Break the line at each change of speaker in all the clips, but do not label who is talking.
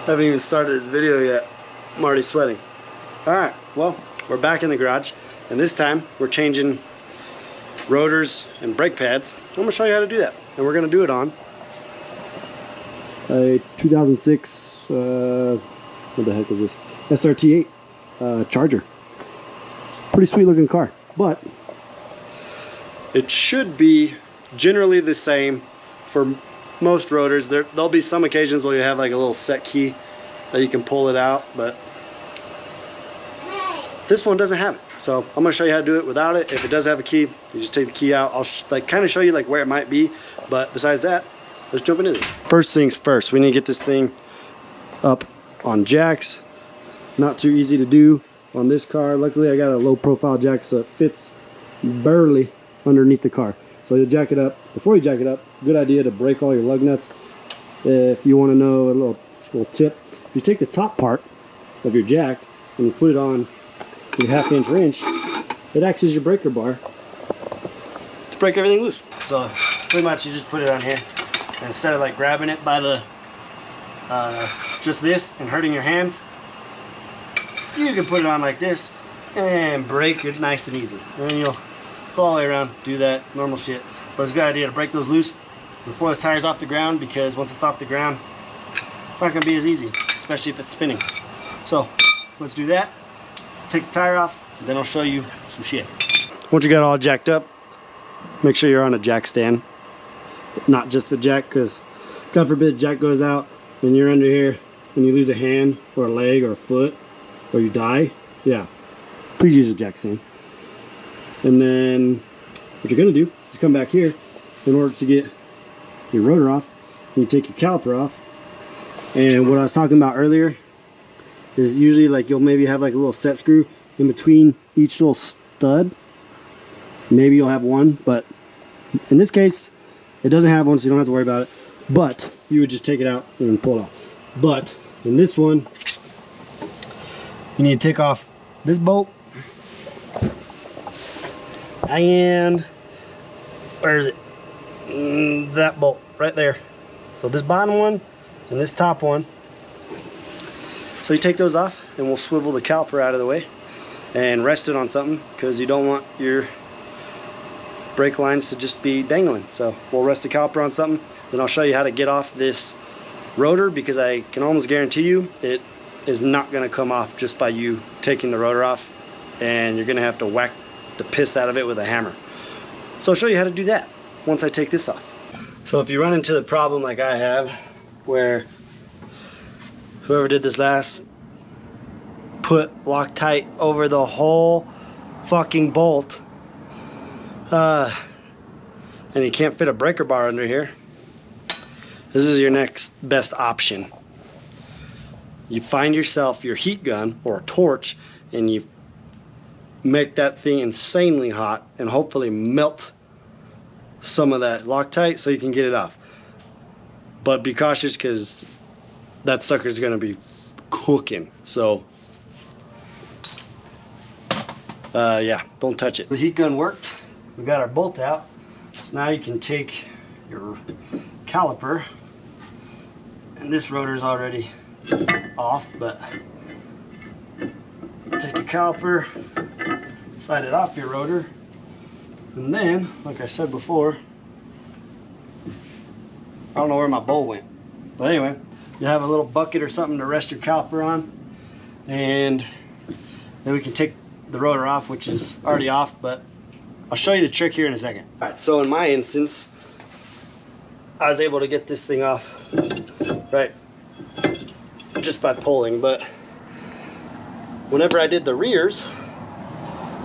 Haven't even started this video yet. I'm already sweating. Alright, well, we're back in the garage, and this time we're changing rotors and brake pads. I'm going to show you how to do that, and we're going to do it on a 2006, what the heck is this? SRT8 Charger. Pretty sweet looking car, but it should be generally the same for most rotors. There'll be some occasions where you have like a little set key that you can pull it out, but this one doesn't have it. So I'm going to show you how to do it without it. If it does have a key, you just take the key out. I'll like kind of show you like where it might be, but besides that, let's jump into this. First things first, we need to get this thing up on jacks. Not too easy to do on this car. Luckily I got a low profile jack, so it fits barely underneath the car. So you jack it up. Before you jack it up, good idea to break all your lug nuts. If you want to know a little tip, if you take the top part of your jack and you put it on your 1/2 inch wrench, it acts as your breaker bar to break everything loose. So pretty much you just put it on here, and instead of like grabbing it by the just this and hurting your hands, you can put it on like this and break it nice and easy. And then you'll go all the way around, do that normal shit. But it's a good idea to break those loose before the tire's off the ground, because once it's off the ground, it's not going to be as easy, especially if it's spinning. So let's do that. Take the tire off, and then I'll show you some shit. Once you got it all jacked up, make sure you're on a jack stand, not just the jack, because God forbid jack goes out and you're under here and you lose a hand or a leg or a foot or you die. Yeah, please use a jack stand. And then what you're going to do is come back here in order to get your rotor off. And you take your caliper off. And what I was talking about earlier is usually like you'll maybe have like a little set screw in between each little stud. Maybe you'll have one, but in this case it doesn't have one, so you don't have to worry about it. But you would just take it out and pull it off. But in this one, you need to take off this bolt and where is it? That bolt right there. So this bottom one and this top one. So you take those off, and we'll swivel the caliper out of the way and rest it on something, because you don't want your brake lines to just be dangling. So we'll rest the caliper on something, then I'll show you how to get off this rotor, because I can almost guarantee you it is not going to come off just by you taking the rotor off, and you're going to have to whack the piss out of it with a hammer. So I'll show you how to do that once I take this off. So if you run into the problem like I have, where whoever did this last put Loctite over the whole fucking bolt, and you can't fit a breaker bar under here, this is your next best option. You find yourself your heat gun or a torch, and you make that thing insanely hot and hopefully melt some of that Loctite so you can get it off. But be cautious, because that sucker's gonna be cooking. So yeah, don't touch it. The heat gun worked. We got our bolt out. So now you can take your caliper, and this rotor's already off, but take your caliper, slide it off your rotor, and then, like I said before, I don't know where my bowl went, but anyway, you have a little bucket or something to rest your caliper on, and then we can take the rotor off, which is already off, but I'll show you the trick here in a second. All right, so in my instance, I was able to get this thing off right just by pulling, but whenever I did the rears,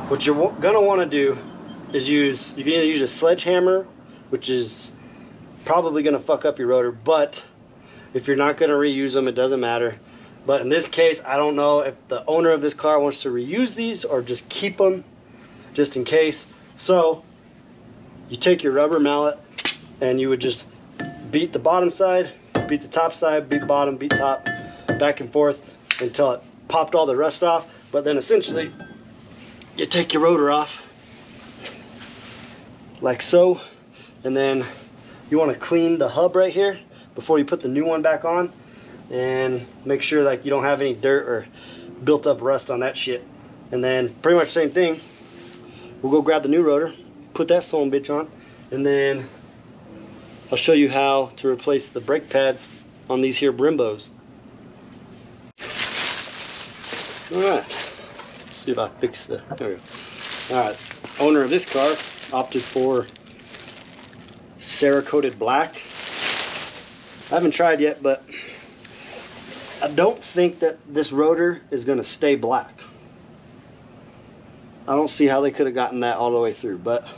what you're gonna want to do is you can either use a sledgehammer, which is probably gonna fuck up your rotor, but if you're not gonna reuse them, it doesn't matter. But in this case, I don't know if the owner of this car wants to reuse these or just keep them just in case. So you take your rubber mallet and you would just beat the bottom side, beat the top side, beat bottom, beat top, back and forth until it popped all the rust off. But then essentially you take your rotor off like so, and then you want to clean the hub right here before you put the new one back on. and make sure like you don't have any dirt or built up rust on that shit. And then pretty much same thing, we'll go grab the new rotor, put that son bitch on, and then I'll show you how to replace the brake pads on these here Brimbos. Alright, see if I fix the, there we go. Alright, owner of this car opted for Cerakoted black. I haven't tried yet, but I don't think that this rotor is going to stay black. I don't see how they could have gotten that all the way through, but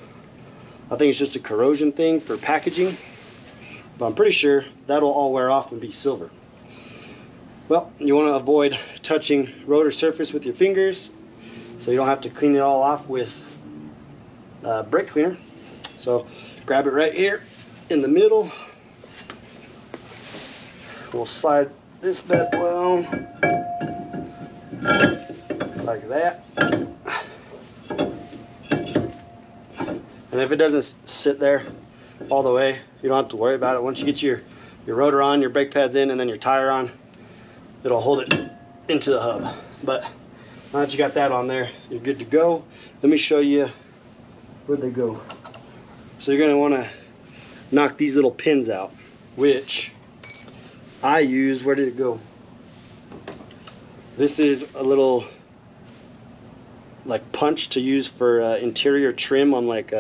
I think it's just a corrosion thing for packaging. But I'm pretty sure that'll all wear off and be silver. Well, you want to avoid touching rotor surface with your fingers, so you don't have to clean it all off with brake cleaner. So grab it right here in the middle. We'll slide this bed down like that. And if it doesn't sit there all the way, you don't have to worry about it. Once you get your rotor on, your brake pads in, and then your tire on, it'll hold it into the hub. But now that you got that on there, you're good to go. Let me show you where'd they go. So you're going to want to knock these little pins out, which I use. Where did it go? This is a little like punch to use for interior trim on like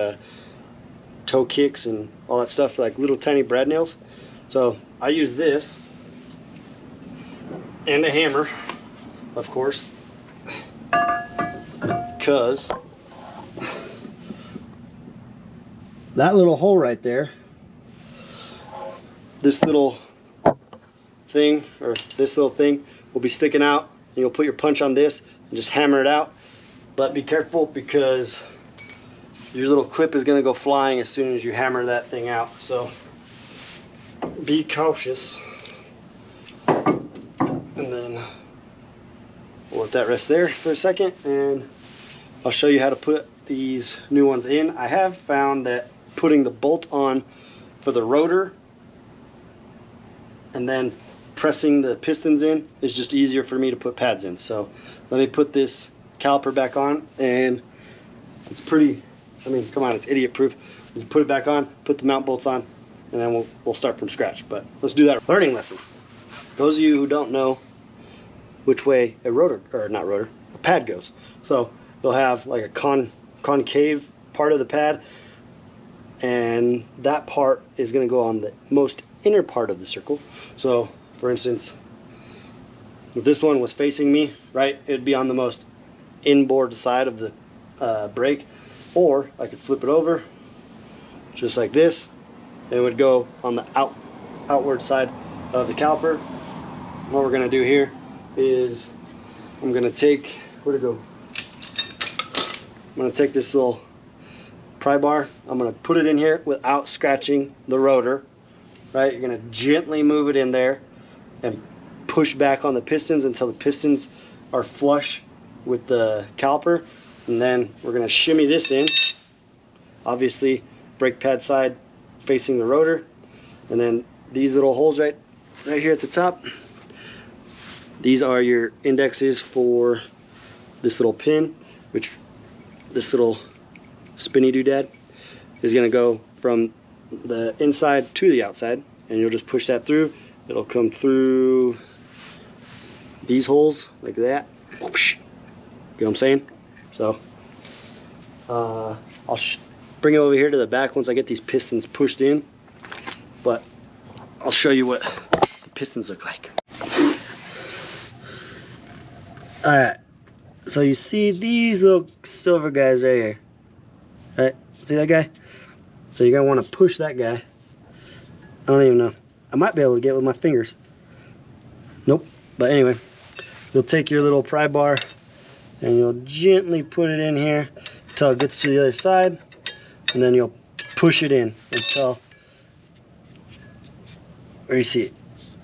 toe kicks and all that stuff, for like little tiny brad nails. So I use this and a hammer, of course, because that little hole right there, this little thing, or this little thing will be sticking out, and you'll put your punch on this and just hammer it out. But be careful, because your little clip is going to go flying as soon as you hammer that thing out. So be cautious. And then we'll let that rest there for a second, and I'll show you how to put these new ones in. I have found that putting the bolt on for the rotor and then pressing the pistons in is just easier for me to put pads in. So let me put this caliper back on, and it's pretty, I mean, come on, it's idiot proof. You put it back on, put the mount bolts on, and then we'll start from scratch. But let's do that learning lesson. Those of you who don't know which way a rotor, or not rotor, a pad goes. So you'll have like a concave part of the pad, and that part is going to go on the most inner part of the circle. So for instance, if this one was facing me, right, it'd be on the most inboard side of the brake. Or I could flip it over just like this, and it would go on the outward side of the caliper. What we're going to do here is I'm going to take, where'd it go? I'm going to take this little pry bar, I'm going to put it in here without scratching the rotor, right? You're going to gently move it in there and push back on the pistons until the pistons are flush with the caliper, and then we're going to shimmy this in, obviously brake pad side facing the rotor, and then these little holes right here at the top, these are your indexes for this little pin, which this little spinny doodad is going to go from the inside to the outside, and you'll just push that through. It'll come through these holes like that. You know what I'm saying? So I'll bring it over here to the back once I get these pistons pushed in, but I'll show you what the pistons look like. Alright, so you see these little silver guys right here, right? See that guy? So you're gonna want to push that guy. I don't even know, I might be able to get it with my fingers. Nope. But anyway, you'll take your little pry bar and you'll gently put it in here until it gets to the other side, and then you'll push it in until, where you see it,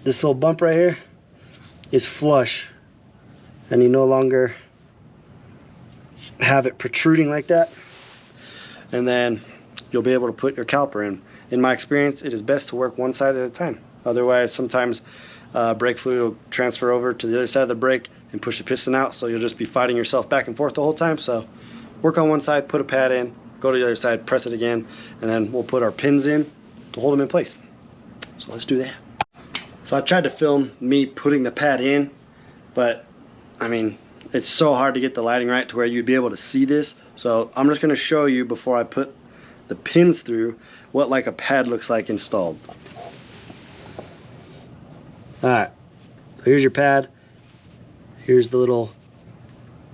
this little bump right here is flush, and you no longer have it protruding like that, and then you'll be able to put your caliper in. In my experience, it is best to work one side at a time. Otherwise, sometimes brake fluid will transfer over to the other side of the brake and push the piston out, so you'll just be fighting yourself back and forth the whole time. So work on one side, put a pad in, go to the other side, press it again, and then we'll put our pins in to hold them in place. So let's do that. So I tried to film me putting the pad in, but I mean, it's so hard to get the lighting right to where you'd be able to see this. So I'm just gonna show you before I put the pins through what like a pad looks like installed. All right, so here's your pad. Here's the little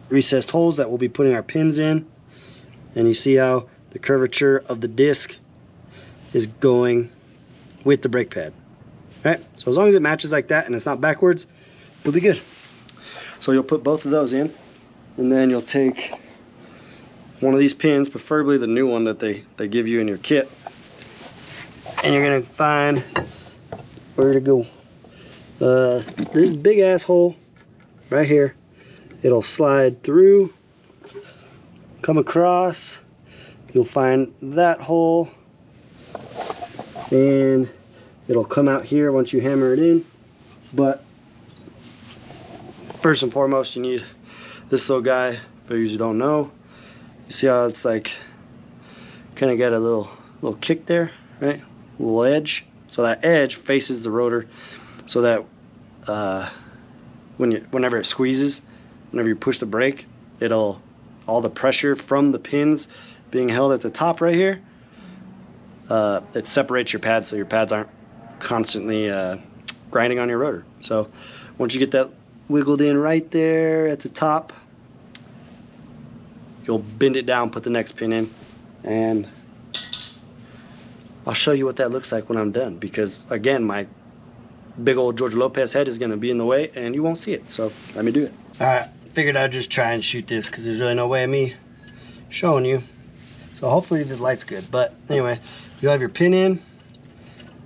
recessed holes that we'll be putting our pins in. And you see how the curvature of the disc is going with the brake pad. All right, so as long as it matches like that and it's not backwards, you'll be good. So you'll put both of those in, and then you'll take one of these pins, preferably the new one that they give you in your kit, and you're gonna find where to go. This big ass hole right here, it'll slide through, come across, you'll find that hole, and it'll come out here once you hammer it in. But first and foremost, you need this little guy. For those who don't know, you see how it's like kind of got a little kick there, right? A little edge. So that edge faces the rotor, so that whenever it squeezes, whenever you push the brake, all the pressure from the pins being held at the top right here, it separates your pads, so your pads aren't constantly grinding on your rotor. So once you get that wiggled in right there at the top, you'll bend it down, put the next pin in, and I'll show you what that looks like when I'm done, because again, my big old George Lopez head is going to be in the way and you won't see it. So let me do it. All right, figured I'd just try and shoot this because there's really no way of me showing you. So hopefully the light's good. But anyway, you'll have your pin in,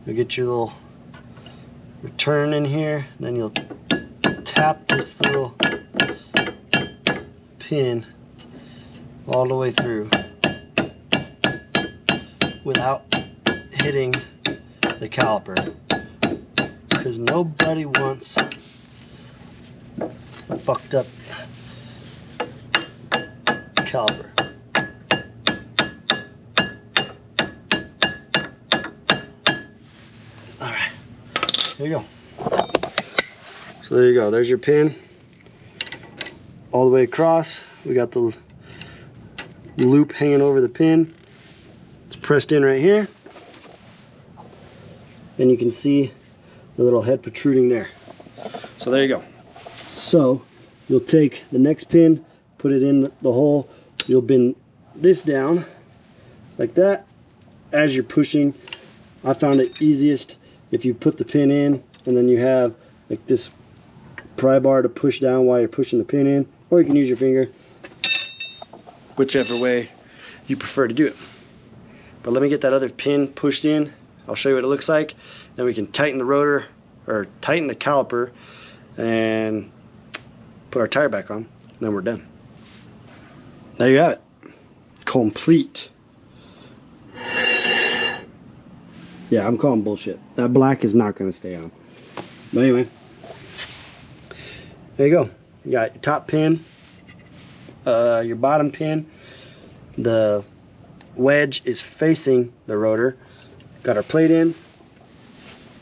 you'll get your little return in here, and then you'll tap this little pin all the way through without hitting the caliper, because nobody wants a fucked up caliper. Alright, there you go. So there you go, there's your pin all the way across. We got the loop hanging over the pin. It's pressed in right here, and you can see the little head protruding there. So there you go. So you'll take the next pin, put it in the hole, you'll bend this down like that as you're pushing. I found it easiest if you put the pin in and then you have like this pry bar to push down while you're pushing the pin in, or you can use your finger, whichever way you prefer to do it. But let me get that other pin pushed in. I'll show you what it looks like. Then we can tighten the rotor, or tighten the caliper, and put our tire back on, and then we're done. There you have it. Complete. Yeah, I'm calling bullshit. That black is not going to stay on. But anyway, there you go. You got your top pin, your bottom pin. The wedge is facing the rotor. Got our plate in,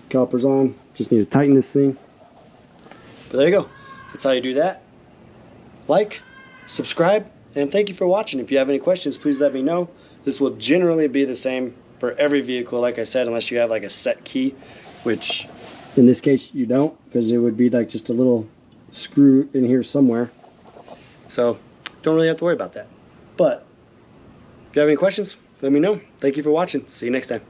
calipers on. Just need to tighten this thing. But there you go. That's how you do that. Like, subscribe, and thank you for watching. If you have any questions, please let me know. This will generally be the same for every vehicle, like I said, unless you have like a set key, which in this case you don't, because it would be like just a little screw in here somewhere. So don't really have to worry about that. But if you have any questions, let me know. Thank you for watching. See you next time.